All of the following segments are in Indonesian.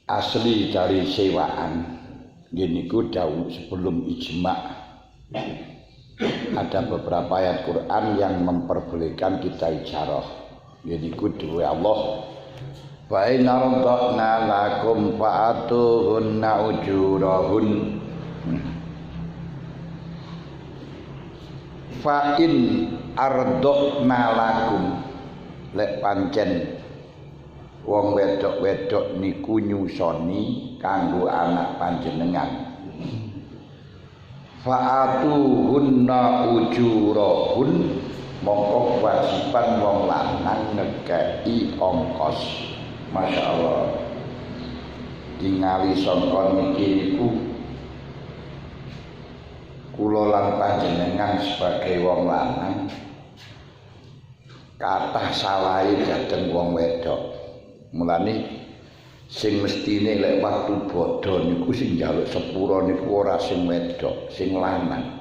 asli dari sewaan. Gini ku dahulu sebelum ijma ada beberapa ayat Quran yang memperbolehkan kita ijarah. Gini ku dua Allah. Fa in arda'na lakum fa'atuhunna ujurahun. Fa in arda'na lakum lek pancen wong wedok-wedok niku nyusoni kanggo anak panjenengan. Fa'atuhunna ujurahun, mongko kewajiban wong lanang ngekei ongkos. Masya Allah. Tingali sangka niki niku kula lan panjenengan sebagai wong lanang kathah salahe dhateng wong wedok. Mulane sing mestine lek waktu bodho niku sing njaluk sepura niku ora sing wedok, sing lanang.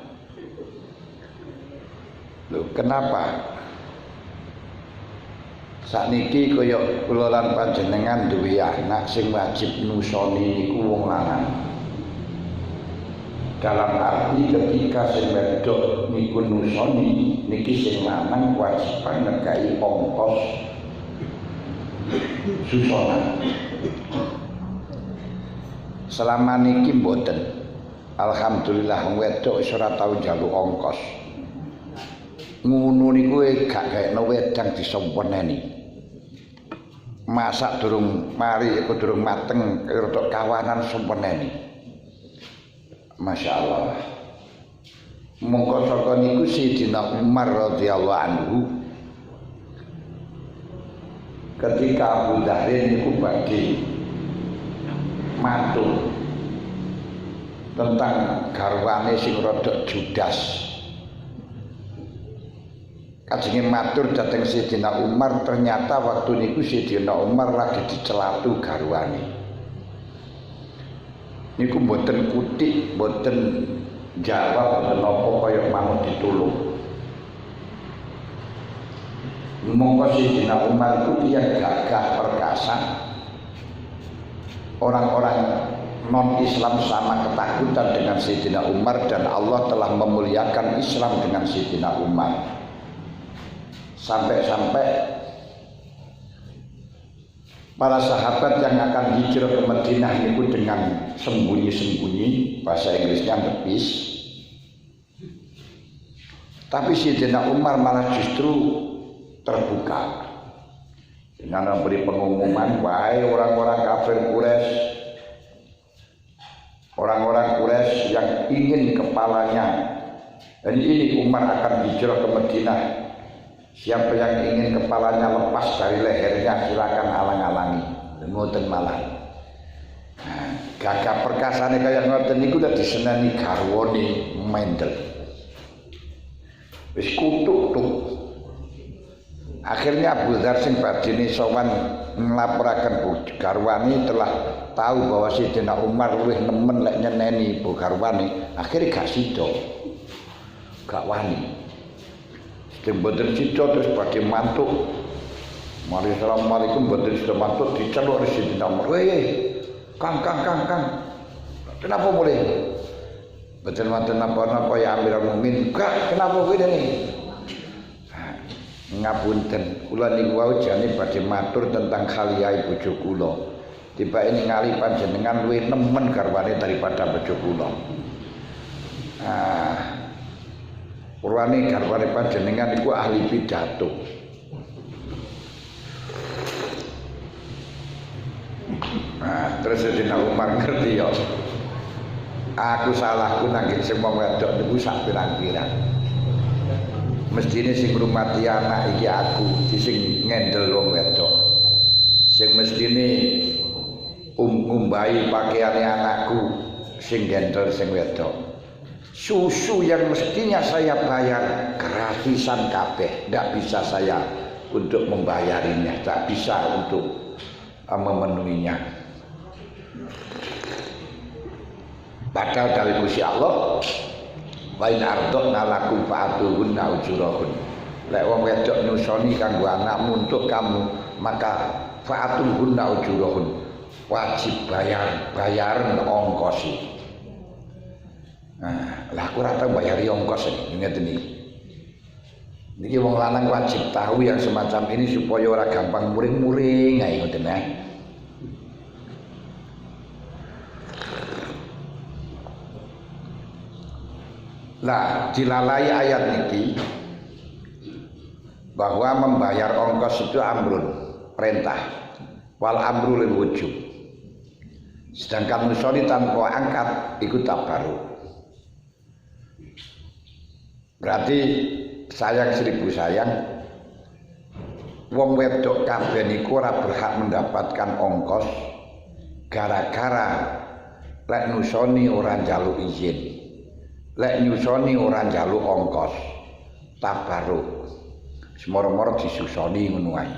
Lho kenapa? Sakniki kaya kula lan panjenengan duwe anak sing wajib nusoni niku wong lanang. Dalam arti ketika sing wedok niku nusoni niki sing lanang kewajiban nekai ongkos susonan. Selama niki mboten. Alhamdulillah wong wedok wis ora tau njaluk ongkos. Ngono niku gak gaekno wedang disomponeni. Masak durung mari iku durung mateng rada kawanan somponeni. Masya Allah. Mongko saka niku Sayyidina Umar radhiyallahu anhu ketika Abu Dhahrin niku badhe matur tentang garwane sing rada judas. Kajenge matur dhateng Sayyidina Umar, ternyata waktu niku Sayyidina Umar lagi dicelatu garwane. Niku mboten kutik, mboten jawab, mboten napa kaya manut ditulung. Monggo Sayyidina Umar itu dia gagah perkasa. Orang-orang non-Islam sama ketakutan dengan Sayyidina Umar dan Allah telah memuliakan Islam dengan Sayyidina Umar. Sampai-sampai para sahabat yang akan hijrah ke Madinah itu dengan sembunyi-sembunyi, bahasa Inggrisnya ngepis. Tapi Sayyidina Umar malah justru terbuka dengan memberi pengumuman, wahai orang-orang kafir Quraisy, orang-orang Quraisy yang ingin kepalanya, dan ini Umar akan hijrah ke Madinah. Siapa yang ingin kepalanya lepas dari lehernya silakan halang-halangi. Ngoten malah. Nah, gagah perkasane kaya ngoten niku udah diseneni garwane Mendel. Wis kutuk tuh. Akhirnya Abu Dzar sing badine sowan nglaporaken garwane telah tahu bahwa Sayyidina Umar luwih nemen lek nyeneni bu garwane. Akhirnya gak sida. Gak wani. Sing boten sida terus badhe mantuk. Mari assalamualaikum boten sida mantuk diceluk Sayyidina Umar. Weh, Kang. Kenapa boleh? Boten wonten napa-napa ya Amirul Mukminin. Gak, kenapa kowe ini? Ngapunten, kula niku wau jane badhe matur tentang khaliyahe bojo kula. Tiba ini ngali panjenengan luwih nemen garwane daripada bojo kula. Urwane garwane panjenengan iku ahli pidato. Terus Sayyidina Umar ngerti ya. Aku salahku nanging sing wong wedok niku sak pirang-pirang. Mestine sing ngrumati anak iki aku, sing ngendel wong wedok. Sing mestine ngumbahi pakaiane anakku, sing ngendel sing wedok. Susu yang mestinya saya bayar gratisan kabeh, tidak bisa saya untuk membayarinya, tak bisa untuk memenuhinya. Padahal dari Gusti Allah, wa in ardhna lakum fa'atuhunna ujurahun. Lek wong wedok nusoni kanggo anakmu untuk kamu, maka fa'atuhunna ujurahun. wajib bayar ongkos. Nah, lah aku ora tau bayari ongkos iki ngeten iki. Niki wong lanang wajib tahu yang semacam ini supaya ora gampang muring-muring ae ngoten ya. Lah dilalai ayat niki bahwa membayar ongkos itu amrun, perintah, wal amru lil wujub. Sedangkan musoli tanpa angkat ikut tabaruk. Berarti sayang seribu sayang, wong wedok kabeh niku ora berhak mendapatkan ongkos gara-gara lek nusoni ora njaluk izin, lek nyusoni ora njaluk ongkos tabaruk. Semoro-moro disusoni ngono ae.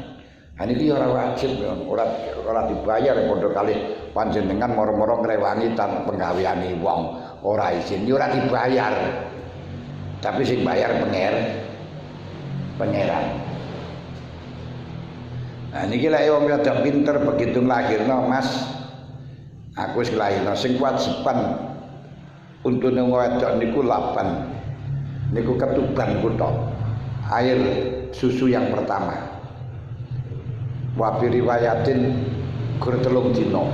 Ha niki ora wajib, ora dibayar padha kalih panjenengan moro-moro ngrewangi tan penggaweane wong, ora izin ya ora dibayar. Tapi sing bayar pangeran. Nah niki lek wong rada pinter begitu nglahirno, Mas. Aku wis nglahirno sing kewajiban untune wedok niku 8. Niku ketuban kutok. Air susu yang pertama. Wa bi riwayatin gur 3 dina.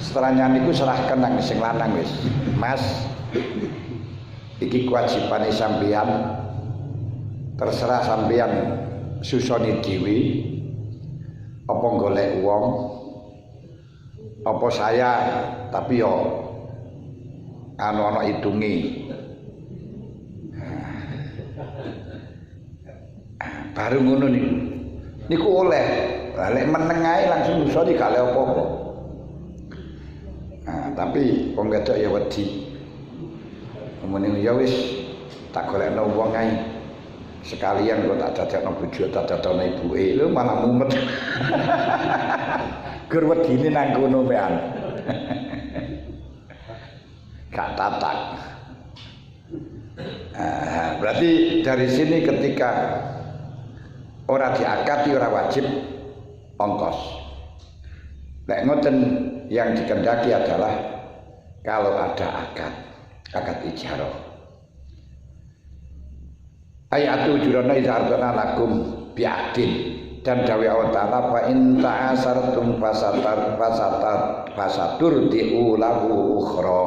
Setelahnya niku serahkan nang sing lanang wis. Mas, iki kewajibane sampeyan, terserah sampeyan susoni dhewe apa golek wong apa saya, tapi yo ana hitunge. Baru ngono niku oleh lek meneng ae langsung susoni gak oleh apa-apa. Nah, tapi wong wedok ya wedi. Mending ya wis tak golekno wong ae. Sekalian kok tak dadekno bojo, tak dadekno ibuke. Lho malah mumet. Gur wedine nang kono pean. Gak tatak. Berarti dari sini ketika ora diakati ora wajib ongkos. Nek ngoten yang dikendaki adalah kalau ada akad ijarah. Ayatu jurana izartana lakum bi'adin, dan dawi Allah Ta'ala fa in ta'asartum fasatur diulahu ukhra.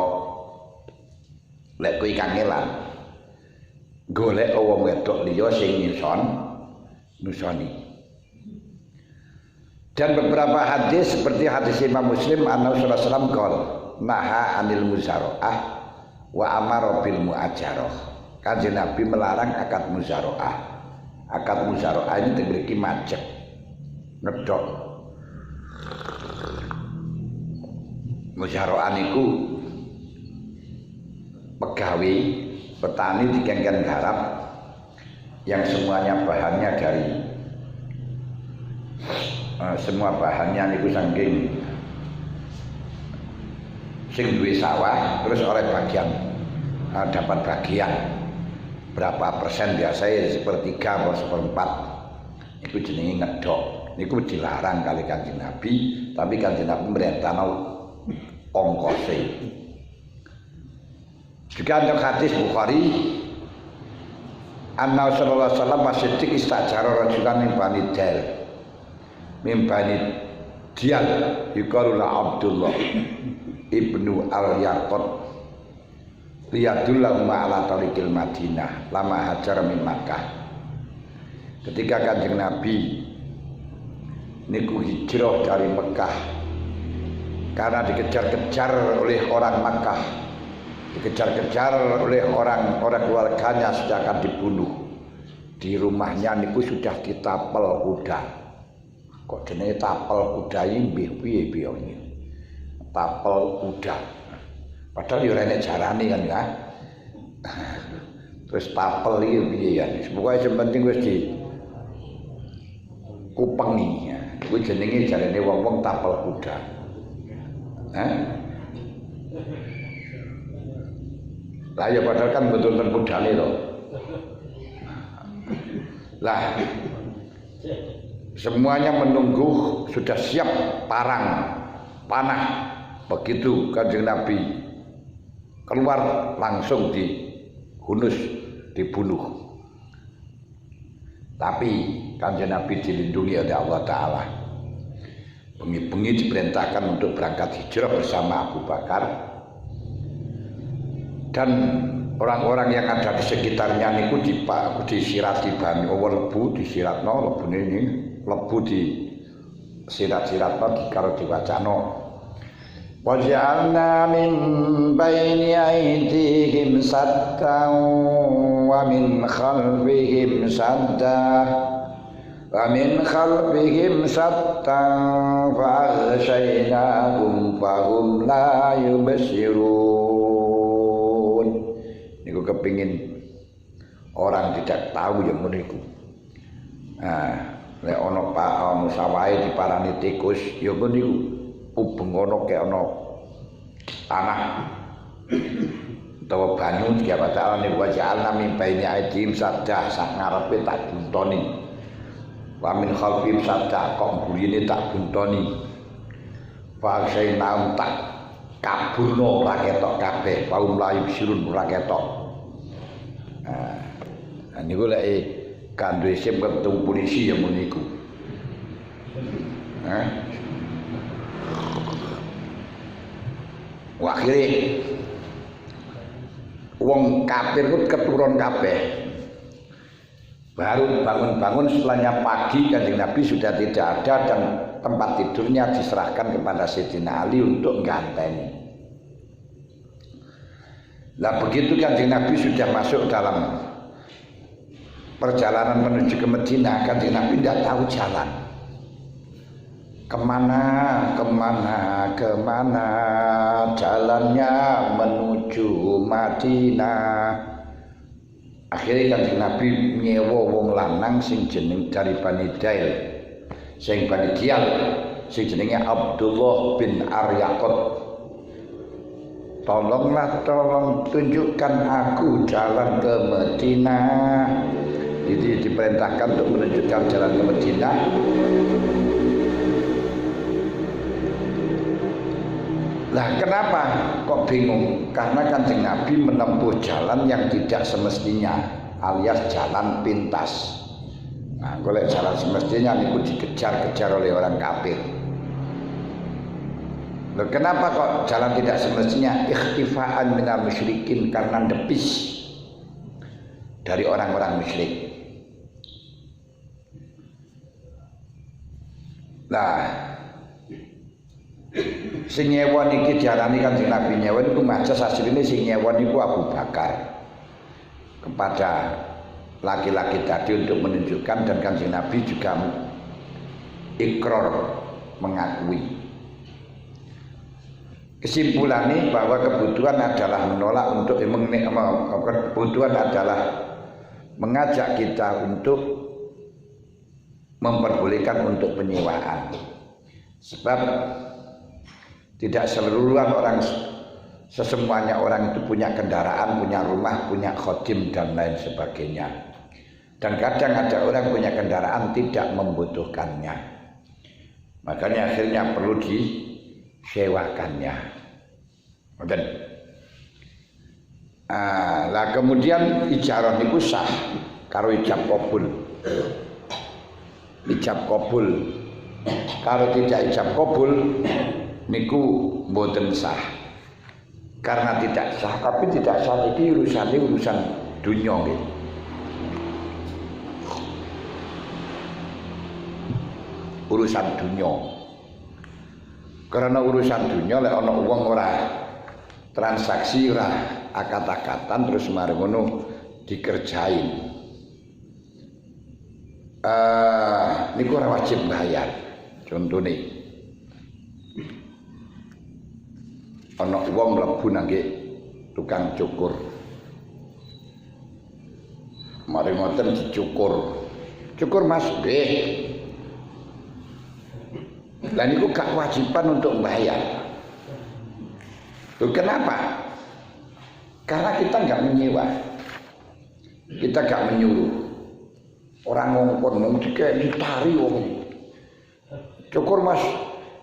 Lek kuwi kangelan golek wong wedok liya sing nusoni. Dan beberapa hadis seperti hadis Imam Muslim anna Rasulullah sallallahu alaihi wasallam naha anil muzaraah wa amara bil muajarah. Kanjeng Nabi melarang akad muzaraah. Akad muzaraah ini tegriki majek, ngedok. Muzaraah niku pegawe petani dikengken garap yang semuanya bahannya dari semua bahannya niku saking sing duwe sawah terus oleh bagian dapat bagian berapa persen, biasanya sepertiga atau seperempat. Itu jenenge ngedok. Niku dilarang kali Kanjeng Nabi, tapi Kanjeng Nabi merintahno ongkose. Juga untuk hadis Bukhari, anna sallallahu alaihi wasallam Siddiq istajara rajulan min bani Diyal yuqalu la Abdullah ibnu al-Yaqut liyadullahu ma'ala tariqil Madinah lama hajar min Makkah. Ketika Kanjeng Nabi niku hijrah dari Mekah karena dikejar-kejar oleh orang Makkah, dikejar-kejar oleh orang keluarganya sudah akan dibunuh. Di rumahnya niku sudah ditapel kuda. Kok jenenge tapel kuda iki piye-piye iki? Tapel kuda. Padahal yo rene jarane kan ya. Terus tapel iki piye ya? Pokoke sing penting wis di kupengi ya. Kuwi jenenge jarane wong-wong tapel kuda. Lah ya padahal kan betul-betul kudane to. Lah semuanya menunggu sudah siap parang, panah. Begitu Kanjeng Nabi keluar langsung dihunus, dibunuh. Tapi Kanjeng Nabi dilindungi oleh Allah Ta'ala. Bengi-bengi diperintahkan untuk berangkat hijrah bersama Abu Bakar. Dan orang-orang yang ada di sekitarnya niku disirati banyu lebu, disiratno lebu ini, lebu di sirat-siratno dikaro diwacano. Waj'alna min baini aydihim saddan wa min khalfihim saddan wa min khalfihim saddan fa'aghshaynahum fahum la yubsirun. Niku kepingin orang tidak tahu yang meniku. Nek ana Pak sawahe diparani tikus ya niku ubeng ana kaya ana tanah utawa banyu diapa ta'ala niku waja'alna min baini aydihim sadda sak ngarepe tak buntoni wa min khalfihim sadda kok burine tak buntoni fa sayyidina tak kaburno ora ketok kabeh paum layu sirun ora ketok. Nah niku lek kandhe sim ketemu polisi ya meniku. Akhirnya wong kafir itu keturun kabeh. Baru bangun-bangun setelahnya pagi Kanjeng Nabi sudah tidak ada dan tempat tidurnya diserahkan kepada Sayyidina Ali untuk ganteni. Nah begitu Kanjeng Nabi sudah masuk dalam perjalanan menuju ke Madinah, Kanjeng Nabi tidak tahu jalan. Kemana jalannya menuju Madinah. Akhirnya Kanjeng Nabi nyewa wong lanang sing jeneng dari Bani Dail, sing Bani Diyal, sing jenenge Abdullah bin Aryaqat. Tolong tunjukkan aku jalan ke Madinah. Jadi diperintahkan untuk menunjukkan jalan ke Madinah. Lah kenapa kok bingung? Karena Kanjeng Nabi menempuh jalan yang tidak semestinya, alias jalan pintas. Nah, kalau jalan semestinya niku dikejar-kejar oleh orang kafir. Loh, kenapa kok jalan tidak semestinya? Ikhtifaan minal musyrikin, karena depis dari orang-orang musyrik. Nah, sing nyewa niki diarani Kanjeng Nabi nyewa niku majas asline sing nyewa niku Abu Bakar kepada laki-laki tadi untuk menunjukkan, dan Kanjeng Nabi juga ikrar mengakui. Kesimpulannya bahwa kebutuhan adalah menolak untuk kebutuhan adalah mengajak kita untuk memperbolehkan untuk penyewaan. Sebab tidak seluruhan orang, sesemuanya orang itu punya kendaraan, punya rumah, punya khodim dan lain sebagainya. Dan kadang ada orang punya kendaraan tidak membutuhkannya, makanya akhirnya perlu disewakannya. Lah kemudian ijarah niku sah karo ijab kabul. Ijab kabul kalau tidak ijab kabul niku mboten sah. Karena tidak sah, tapi tidak sah iki urusan dunya nggih. Urusan dunya. Karena urusan dunya lek ana wong ora transaksi, ora akad-akatan terus mari ngono dikerjain. Niku ora wajib bayar. Contone ana wong mlebu nang tukang cukur. Mari ngoten dicukur. Cukur Mas nggih. Lah niku gak kewajiban untuk bayar. Loh, kenapa? Karena kita nggak menyewa, kita nggak menyuruh. Orang ngongkon mau dikei ditari wong. Cukur Mas.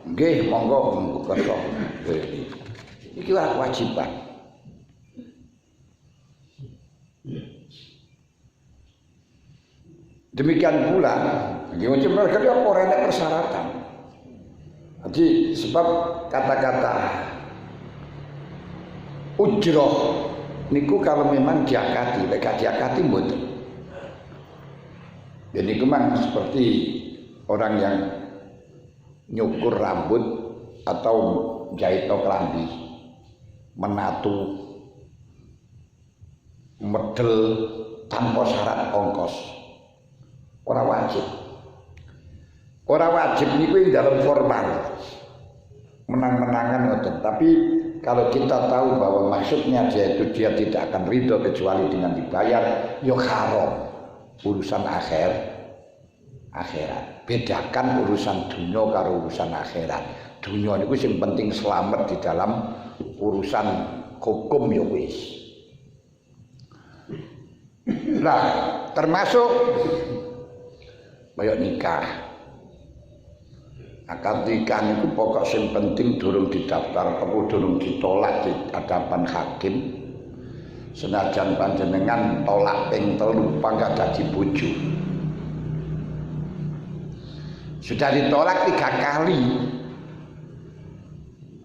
Nggih, monggo kersa. Iki ora kewajiban. Demikian pula, nggih mereka apa ora enek persyaratan. Jadi sebab kata-kata ujroh niku kalau memang diakati, lek diakati mboten. Jadi memang seperti orang yang nyukur rambut atau jahit klambi, menatu, medel tanpa syarat ongkos. Ora wajib. Ora wajib niku dalam formal. Menang-menangan ngoten, tapi kalau kita tahu bahwa maksudnya dia tidak akan ridho kecuali dengan dibayar, yo haram. Urusan akhirat. Bedakan urusan dunia karo urusan akhirat. Dunia niku sing penting selamat di dalam urusan hukum ya wis. Nah, termasuk kaya nikah. Akad nikah niku pokok sing penting durung didaftar apa durung ditolak di hadapan hakim. Senajan panjenengan tolak ping 3 pangkat dadi bojo. Sudah ditolak 3 kali.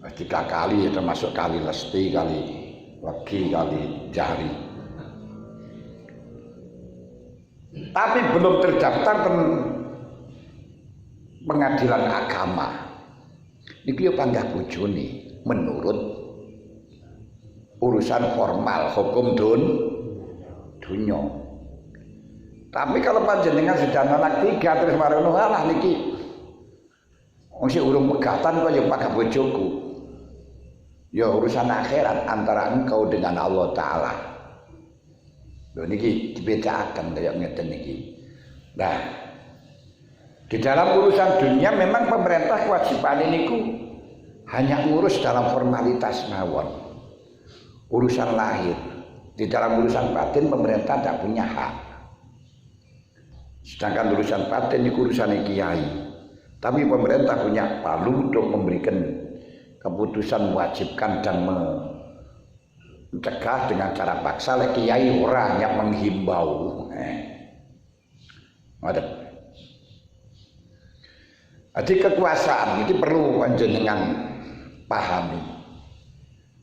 3 kali termasuk kali lesti, kali legi, kali jari. Tapi belum terdaftar pengadilan agama. Niki yo panggah bojone menurut urusan formal hukum dunya. Tapi kalau panjenengan sudah anak 3 terus marono alah niki wong sing urung pegatan kok ya panggah bojoku. Ya urusan akhirat antara engkau dengan Allah Ta'ala. Lho niki dibedakan kaya ngeten niki. Nah, di dalam urusan dunia memang pemerintah kewajiban niku hanya ngurus dalam formalitas mawon. Urusan lahir, di dalam urusan batin pemerintah tidak punya hak. Sedangkan urusan batin itu urusan kiai. Tapi pemerintah punya palu untuk memberikan keputusan mewajibkan dan mencegah dengan cara paksa. Kiai orang yang menghimbau. Jadi kekuasaan itu perlu panjenengan pahami.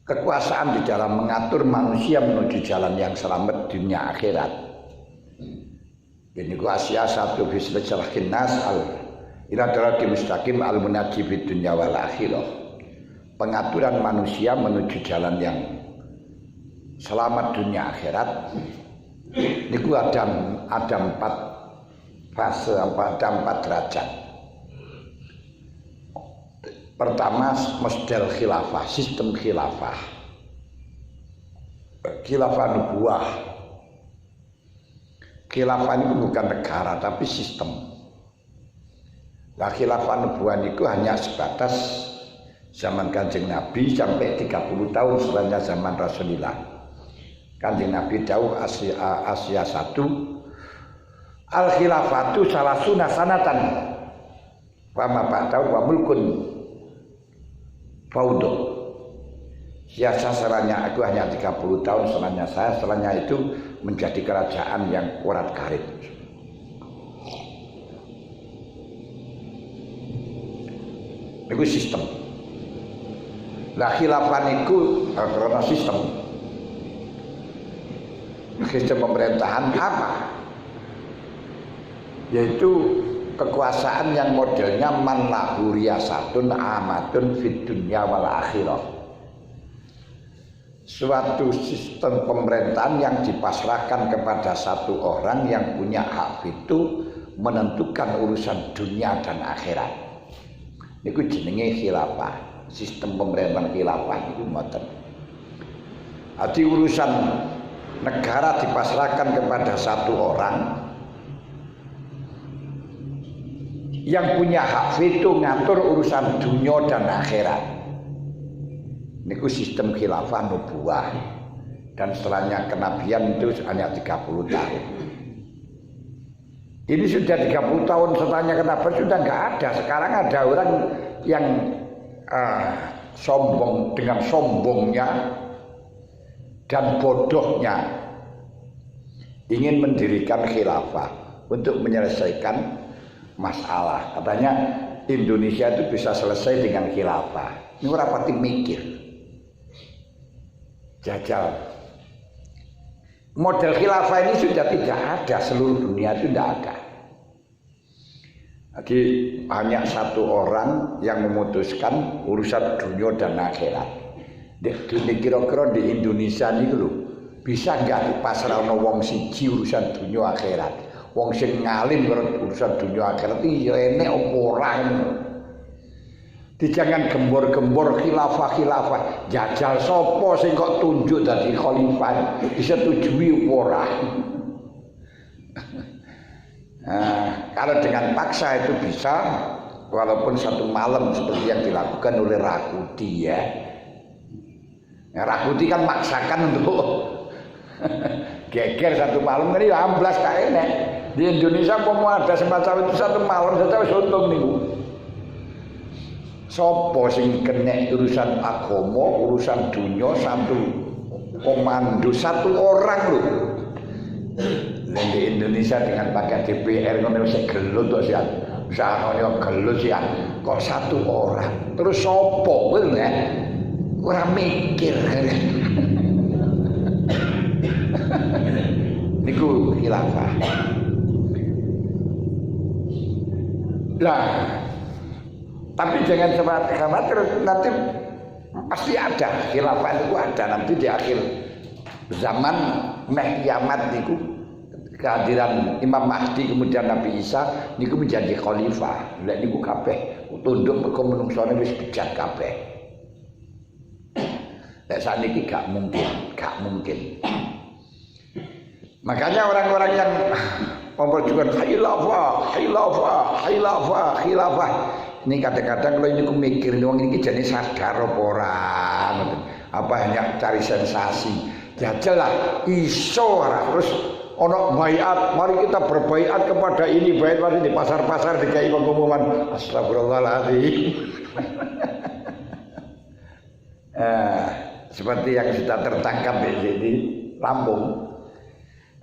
Kekuasaan di dalam mengatur manusia menuju jalan yang selamat dunia akhirat. Ini kuasa satu bisnis salahin nas al iradaratul mustaqim al munajib di dunia wal akhirah. Pengaturan manusia menuju jalan yang selamat dunia akhirat. Ini ada 4 fase, ada 4 derajat. Pertama, model khilafah, sistem khilafah. Khilafah nubuwah. Khilafah itu bukan negara tapi sistem. Nah, khilafah nubuwah itu hanya sebatas zaman Kanjeng Nabi sampai 30 tahun setelahnya zaman Rasulullah. Kanjeng Nabi dawuh Asia 1 al khilafatu salasuna sanatan. Wa ma ba'dahu wa mulkun Faudo. Siasa setelahnya aku hanya 30 tahun setelahnya saya, setelahnya itu menjadi kerajaan yang urat karit. Itu sistem. Lah khilafah itu karena sistem pemerintahan apa? Yaitu kekuasaan yang modelnya man lahu riyasatun amatun fid dunya wal akhirah. Suatu sistem pemerintahan yang dipasrahkan kepada satu orang yang punya hak itu menentukan urusan dunia dan akhirat. Niku jenenge khilafah. Sistem pemerintahan khilafah itu ngoten. Adi urusan negara dipasrahkan kepada satu orang yang punya hak veto ngatur urusan dunia dan akhirat. Niku sistem khilafah nubuwah. Dan setelahnya kenabian itu hanya 30 tahun. Ini sudah 30 tahun setelahnya kenapa sudah nggak ada. Sekarang ada orang yang sombong dengan sombongnya dan bodohnya ingin mendirikan khilafah untuk menyelesaikan masalah. Katanya Indonesia itu bisa selesai dengan khilafah. Ini orang pati mikir. Jajal. Model khilafah ini sudah tidak ada, seluruh dunia itu tidak ada. Jadi hanya satu orang yang memutuskan urusan dunia dan akhirat. Kira-kira di Indonesia ini lho, bisa nggak dipasrahno wong siji urusan dunia akhirat? Wong sing ngalim urusan dunia akhirat iki ya enek apa ora ngono. Jangan gembor-gembor khilafah. Jajal sapa sing kok tunjuk dadi khalifah disetujui ora. Nah, kalau dengan paksa itu bisa, walaupun satu malam seperti yang dilakukan oleh Rakuti ya. Rakuti kan maksakan untuk geger satu malam ini amblas kae nek. Di Indonesia mau ada semacam itu satu malam saja wis untung niku. Sopo sing kena urusan agama, urusan dunia satu komando satu orang lho. Di Indonesia dengan pakai DPR ngono wis gelut kok sian. Usahane gelut sian. Kok satu orang. Terus sopo kuwi lho ya. Ora mikir. Niku khilafah. Lah tapi jangan khawatir, nanti pasti ada khilafah itu ada nanti di akhir zaman meh kiamat niku kehadiran Imam Mahdi kemudian Nabi Isa niku menjadi khalifah. Lha niku kabeh tunduk mergo menungsone wis bejat kabeh. Lek sakniki gak mungkin. Makanya orang-orang yang memperjuangkan khilafah. Ini kadang-kadang kalau ini aku mikir wong ini jadi sadar apa ora, apa hanya cari sensasi. Jajal lah iso ora terus ono baiat, mari kita berbaiat kepada ini baiat mari di pasar-pasar dikai pengumuman astagfirullahaladzim. Seperti yang sudah tertangkap di Lampung.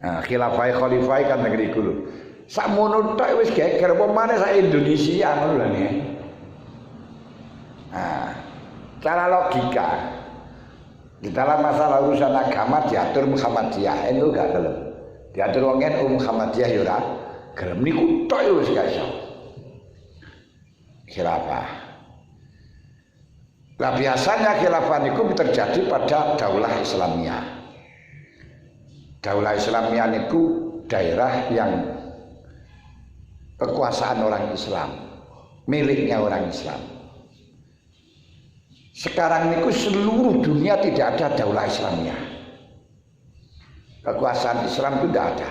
Khilafah khalifah kan negeri kulo. Sakmono tok wis geger apa maneh sak Indonesia ngono lho nggih. Cara logika di dalam masalah urusan agama diatur Muhammadiyah itu gak gelem. Diatur wong NU Muhammadiyah ya ora gelem niku tok wis gak iso. Khilafah. Nah biasanya khilafah niku terjadi pada daulah Islamiyah. Daulah Islamiyah niku daerah yang kekuasaan orang Islam, miliknya orang Islam. Sekarang niku seluruh dunia tidak ada daulah Islamiyah. Kekuasaan Islam itu tidak ada.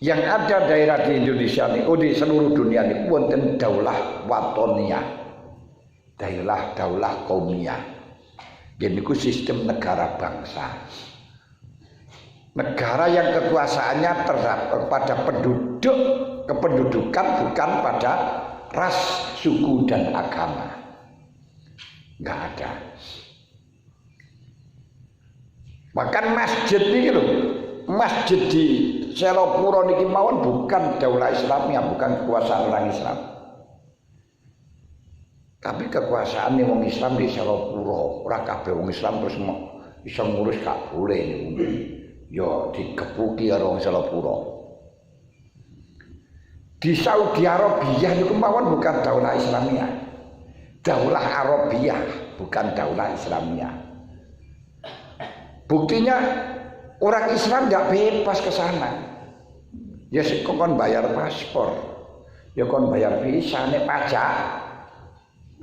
Yang ada daerah di Indonesia niku di seluruh dunia niku wonten daulah watoniyah, daulah kaumiyah. Jadi niku sistem negara bangsa. Negara yang kekuasaannya terhadap pada penduduk, kependudukan bukan pada ras, suku dan agama. Enggak ada. Bahkan masjid ini loh, masjid di Selopuro niki mawon bukan daulah Islamnya, bukan kekuasaan orang Islam. Tapi kekuasaan nih wong Islam di Selopuro, ora kabeh wong Islam terus iso ngurus gak boleh niku. Yo dikepuki karo wong Selopuro. Di Saudi Arabia niku mawon bukan daulah Islamiyah. Daulah Arabia bukan daulah Islamiyah. Buktinya orang Islam enggak bebas ke sana. Ya sik kon bayar paspor. Ya kon bayar visa nek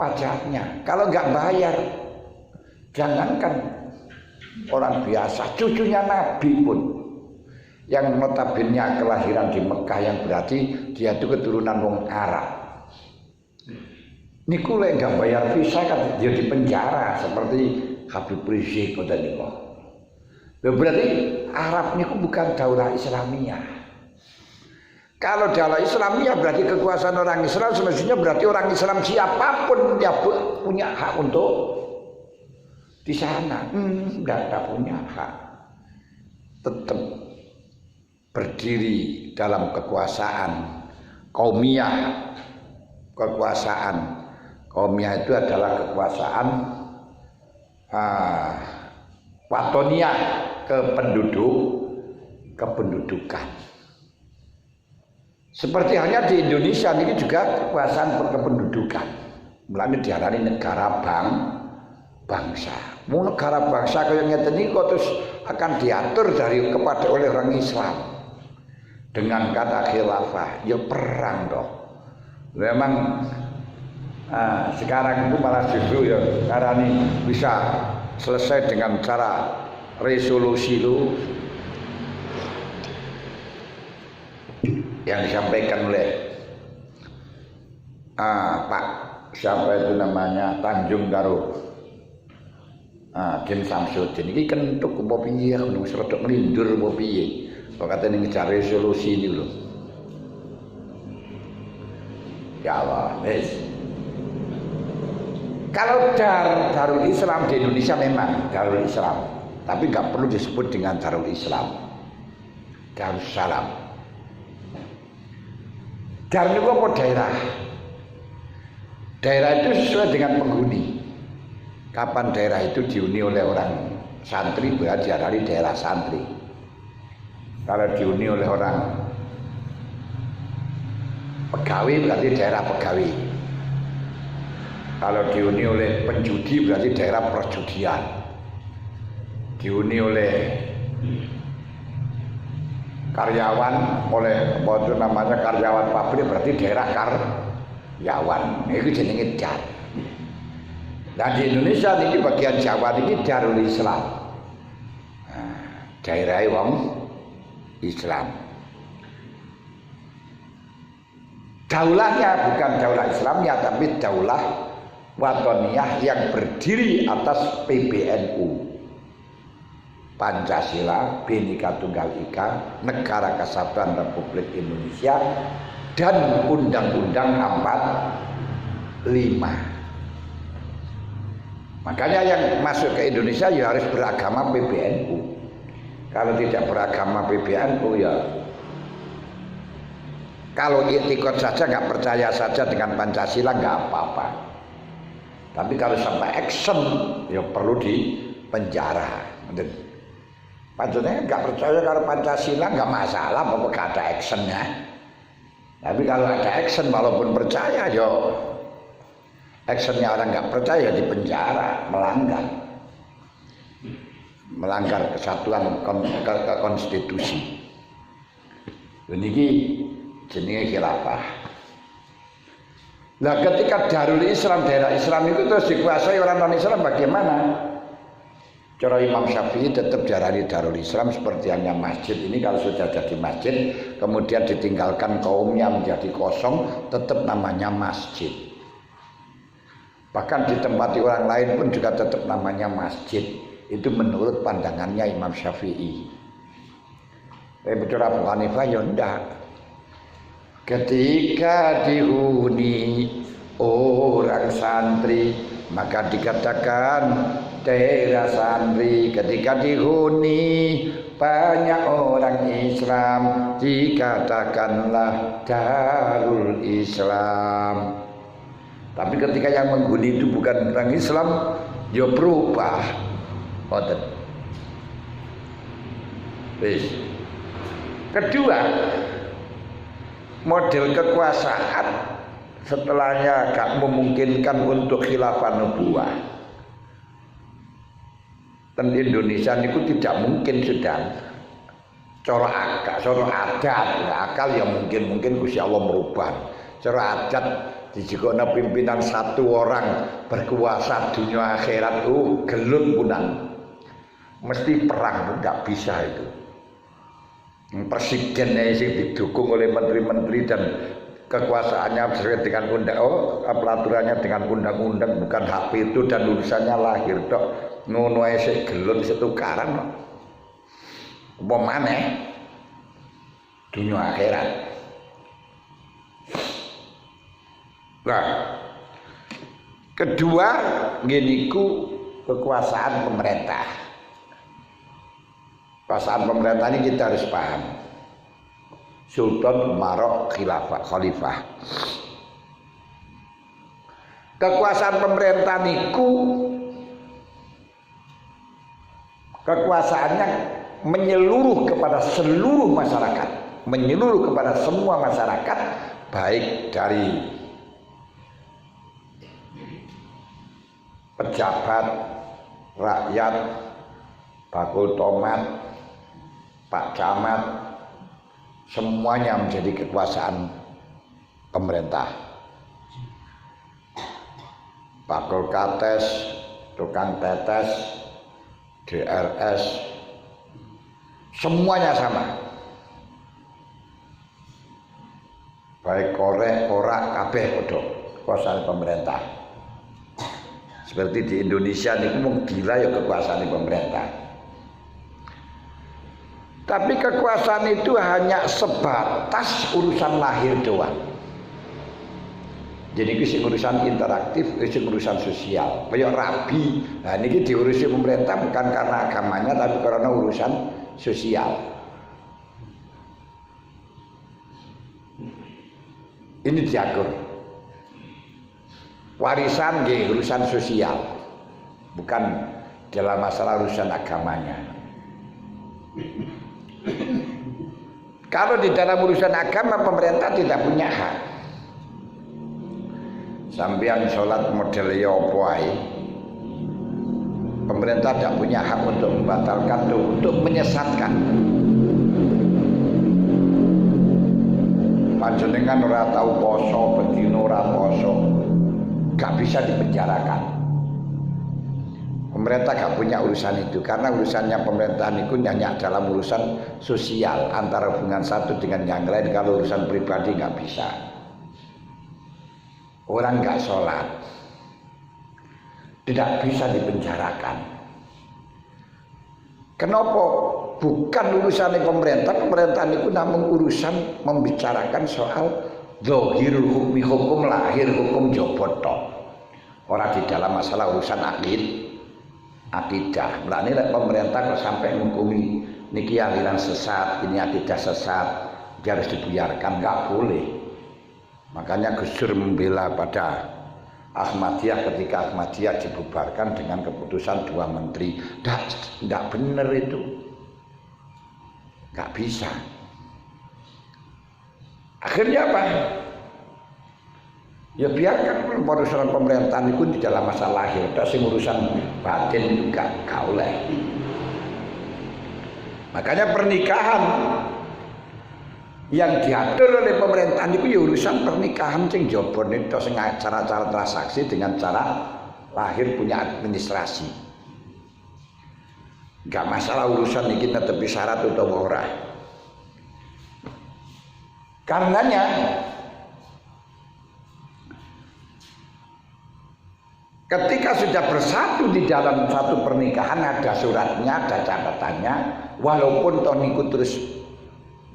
pajaknya. Kalau enggak bayar jangankan orang biasa, cucunya Nabi pun yang notabene kelahiran di Mekah yang berarti dia itu keturunan wong Arab. Niku lek enggak bayar visa kan dia di penjara seperti Habib Rizik ngoten niku. Lha berarti Arab niku bukan daulah Islamiyah. Kalau dalam Islam ya berarti kekuasaan orang Islam, semestinya berarti orang Islam siapapun ya punya hak untuk di sana. Enggak punya hak. Tetap berdiri dalam kekuasaan kaumiyah. Kekuasaan kaumiyah itu adalah kekuasaan watoniyah, kependudukan. Seperti halnya di Indonesia ini juga kekuasaan kependudukan. Mulane diarani negara bangsa. Mau negara bangsa kaya ngeten iki kok terus akan diatur oleh orang Islam. Dengan kata khilafah, ya perang toh. Memang sekarang itu malah justru ya karani bisa selesai dengan cara resolusi lu yang disampaikan oleh Pak siapa itu namanya Tanjung Karo Din Samsudin ini kentuk apa piye ngono wis rada nglindur apa piye kok katene ngejar resolusi ini lho. Ya Allah, kalau Darul Islam di Indonesia memang Darul Islam, tapi nggak perlu disebut dengan Darul Islam, Darussalam. Darul itu apa daerah? Daerah itu sesuai dengan penghuni. Kapan daerah itu dihuni oleh orang santri berarti diarani daerah santri. Kalau dihuni oleh orang pegawai berarti daerah pegawai. Kalau dihuni oleh penjudi berarti daerah perjudian. Dihuni oleh karyawan oleh apa itu namanya karyawan pabrik berarti daerah karyawan. Itu jenenge dar. Dan di Indonesia ini bagian Jawa ini Darul Islam. Daerah wong Islam. Daulahnya bukan daulah Islamnya tapi daulah watoniyah yang berdiri atas PBNU, Pancasila, Bhinneka Tunggal Ika, Negara Kesatuan Republik Indonesia, dan Undang-Undang 45. Makanya yang masuk ke Indonesia ya harus beragama PBNU. Kalau tidak beragama PBNU ya kalau iktikad saja nggak percaya saja dengan Pancasila nggak apa-apa. Tapi kalau sampai action ya perlu di penjara. Maksudnya nggak percaya kalau Pancasila nggak masalah, pokoknya nggak ada actionnya. Tapi kalau ada action walaupun percaya ya actionnya orang nggak percaya di penjara, melanggar kesatuan konstitusi. Ini jenenge khilafah. Nah ketika Darul Islam, daerah Islam itu terus dikuasai orang non-Islam bagaimana? Cara Imam Syafi'i tetap diarani Darul Islam seperti hanya masjid ini kalau sudah jadi masjid kemudian ditinggalkan kaumnya menjadi kosong tetap namanya masjid. Bahkan ditempati orang lain pun juga tetap namanya masjid. Itu menurut pandangannya Imam Syafi'i. Betul Abu Hanifah ya enggak. Ketika dihuni orang santri maka dikatakan daerah santri. Ketika dihuni banyak orang Islam dikatakanlah Darul Islam. Tapi ketika yang menghuni itu bukan orang Islam ya berubah. Kedua, model kekuasaan setelahnya gak memungkinkan untuk khilafah nubuwah. Dan Indonesia itu tidak mungkin sedang cara adat, akal ya mungkin Gusti Allah merubah. Cara adat dijikona pimpinan satu orang berkuasa dunia akhirat gelut punan. Mesti perang enggak bisa itu. Presidennya sih didukung oleh menteri-menteri dan kekuasaannya sesuai dengan peraturannya dengan undang-undang bukan hak itu dan urusannya lahir tok ngono ae sik gelut setukaran kok. Apa maneh dunia akhirat. Nah, kedua ngeniku kekuasaan pemerintah. Kekuasaan pemerintah ini kita harus paham. Sultan, Umarok, Khalifah. Kekuasaan pemerintah niku kekuasaannya menyeluruh kepada seluruh masyarakat, menyeluruh kepada semua masyarakat, baik dari pejabat, rakyat, bakul tomat, pak camat, semuanya menjadi kekuasaan pemerintah. Bakul kates, tukang tetes, DRS, semuanya sama. Baik korek, korak, kabeh padha kekuasaan pemerintah. Seperti di Indonesia ini mung gila ya kekuasaan pemerintah. Tapi kekuasaan itu hanya sebatas urusan lahir doang. Jadi itu urusan interaktif, itu urusan sosial. Kayak rabi, nah ini diurusi pemerintah bukan karena agamanya, tapi karena urusan sosial. Ini diatur. Warisan urusan sosial, bukan dalam masalah urusan agamanya. Kalau di dalam urusan agama pemerintah tidak punya hak. Sampeyan sholat model ya apa ae, pemerintah tidak punya hak untuk membatalkan, untuk menyesatkan. Panjenengan ora tahu poso, bendino ora poso, gak bisa dipenjarakan. Pemerintah gak punya urusan itu, karena urusannya pemerintahan itu hanya dalam urusan sosial antara hubungan satu dengan yang lain. Kalau urusan pribadi gak bisa. Orang gak sholat tidak bisa dipenjarakan. Kenapa? Bukan urusan pemerintah. Pemerintah itu namun urusan membicarakan soal zahirul hukmi, hukum lahir, hukum jobot tok. Orang di dalam masalah urusan akidah. Mulane pemerintah kok sampai menghukumi niki aliran sesat, ini akidah sesat, dia harus dibiarkan, enggak boleh. Makanya Gus Dur membela pada Ahmadiyah ketika Ahmadiyah dibubarkan dengan keputusan 2 menteri. Tidak benar itu. Nggak bisa. Akhirnya apa? Ya biarkan urusan pemerintahan itu di dalam masalah lahir. Tapi urusan batin juga gak oleh. Makanya pernikahan yang diatur oleh pemerintahan itu ya urusan pernikahan sing jobon itu sing cara-cara transaksi dengan cara lahir punya administrasi. Enggak masalah urusan iki tetepi syarat utawa ora. Karenanya ketika sudah bersatu di dalam satu pernikahan, ada suratnya, ada catatannya, walaupun toh niku terus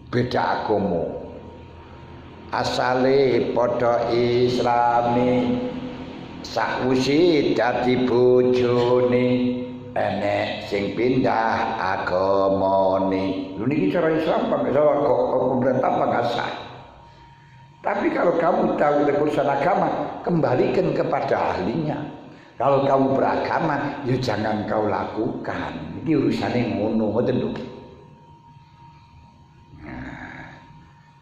beda agama, asale padha islami, sakwise dadi bojone enek sing pindah agamane. Lho niki cara Islam pemerintah nggak sah. Tapi kalau kamu tahu urusan agama, kembalikan kepada ahlinya. Kalau kamu beragama, ya jangan kau lakukan. Ini urusannya ngono, ngoten lho.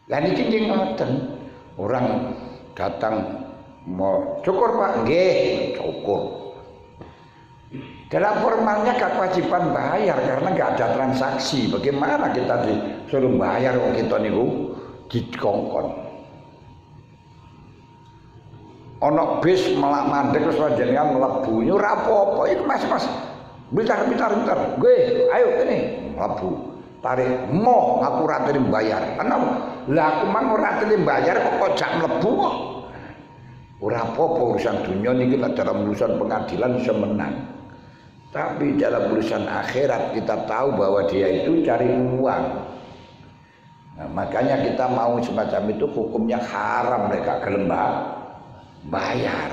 Lah niki nggih ngoten. Orang datang mau cukur Pak, nggih, cukur. Dalam formalnya gak kewajiban bayar karena gak ada transaksi. Bagaimana kita disuruh bayar wong kita niku dikongkon. Ana bis melak mandek terus panjenengan mlebu yo ora apa-apa iku Mas. Bentar. Nggih, ayo kene mlebu. Tarik mo aku ora terima bayar. Kenapa? Lah aku mang ora terima bayar kok jak mlebu kok. Ora apa-apa urusan dunia niki dalam urusan pengadilan bisa menang. Tapi dalam urusan akhirat kita tahu bahwa dia itu cari uang. Nah, makanya kita mau semacam itu hukumnya haram mereka gelem bayar.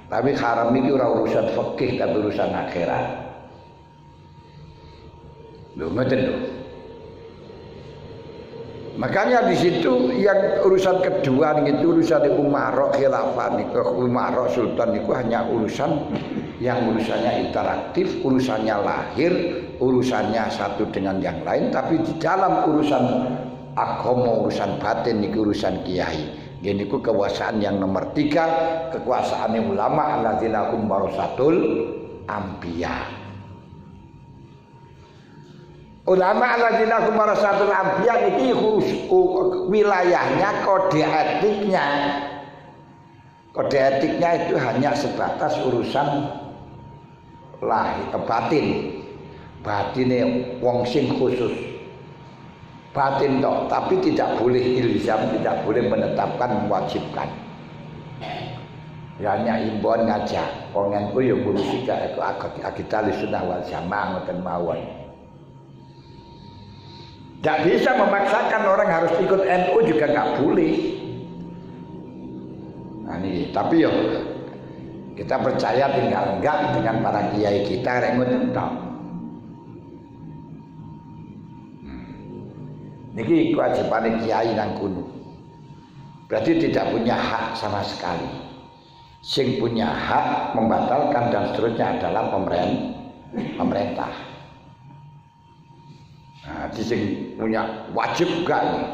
Tapi haram itu ora urusan fikih tapi urusan akhirat. Lho ngoten lho. Makanya di situ yang urusan kedua itu urusan umarok khilafah niku umarok sultan itu hanya urusan yang urusannya interaktif, urusannya lahir, urusannya satu dengan yang lain, tapi di dalam urusan agama, urusan batin niku urusan kiai. Gini ku kekuasaan yang nomor 3, kekuasaan ulama alladzina hum warasatul anbiya. Ulama alladzina hum warasatul anbiya niki wilayahnya kode etiknya. Kode etiknya itu hanya sebatas urusan lahir batin. Batine wong sing khusus. Batin toh, tapi tidak boleh ilzam, tidak boleh menetapkan, mewajibkan. Ya hanya imbauan ngajak. Wong NU yo ngurusi akidah sunnah wal jamaah ngoten mawon. Tidak bisa memaksakan orang harus ikut NU juga nggak boleh. Nah ini, tapi yo kita percaya tinggal enggak dengan para kiai kita rek ngoten tok. Niki kewajiban kiai nang kuno. Berarti tidak punya hak sama sekali. Sing punya hak membatalkan dan seterusnya adalah pemerintah. Nah, sing punya wajib enggak ini.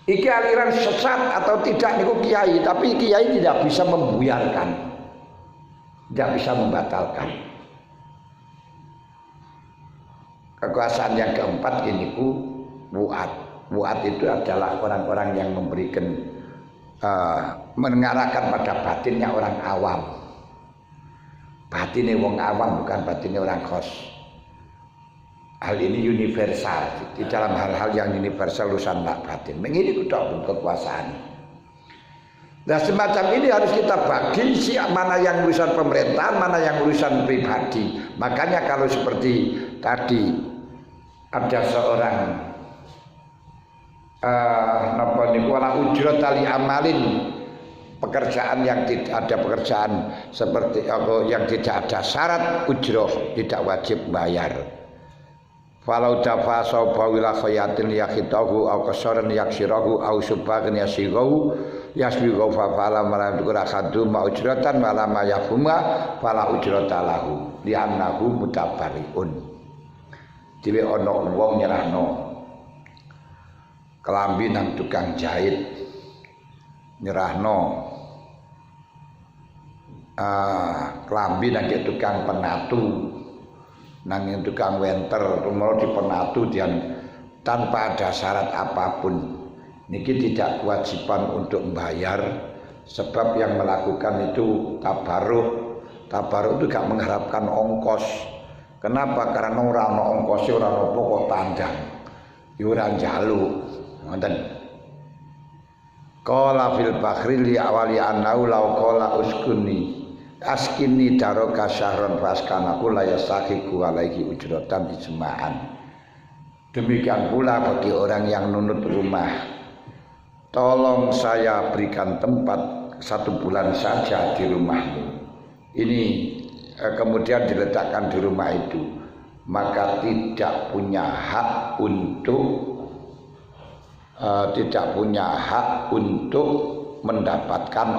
Iki aliran sesat atau tidak niku kiai, tapi kiai tidak bisa membuyarkan. Tidak bisa membatalkan. Kekuasaan yang keempat ini wuat. Wuat itu adalah orang-orang yang memberikan mengarahkan pada batinnya orang awam. Batinnya wong awam bukan batinnya orang khos. Hal ini universal. Di dalam hal-hal yang universal urusan batin. Ini kudu kekuasaan. Nah semacam ini harus kita bagi mana yang urusan pemerintahan, mana yang urusan pribadi. Makanya kalau seperti tadi ada seorang napa niku wala ujrat tali amalin, pekerjaan yang tidak ada pekerjaan seperti yang tidak ada syarat ujroh, tidak wajib bayar. Falau dafa sawbawila khayatin yakhitahu au qasaran yaksirahu au subagan yasigahu yasbiqu fa fala malam dukura khadu ma ujratan wala ma yafuma fala ujrata lahu li'annahu mutabariun. Dhewe ana wong nyerahno kelambi nang tukang jahit, nyerahno kelambi nang tukang penatu, nang tukang wenter, tumoro dipenatu dan tanpa ada syarat apapun. Niki tidak kewajiban untuk membayar, sebab yang melakukan itu tabarruk. Tabarruk itu gak mengharapkan ongkos. Kenapa? Karena ora ana ongkose, ora ana pokok tandang. Ya ora njaluk. Ngoten. Qala fil bakhri li awali annahu law qala uskuni askini daroka syahron faskanaku la yasahiku alaihi ujratan ijma'an. Demikian pula bagi orang yang nunut rumah, tolong saya berikan tempat 1 bulan saja di rumahmu. Ini kemudian diletakkan di rumah itu, maka tidak punya hak untuk mendapatkan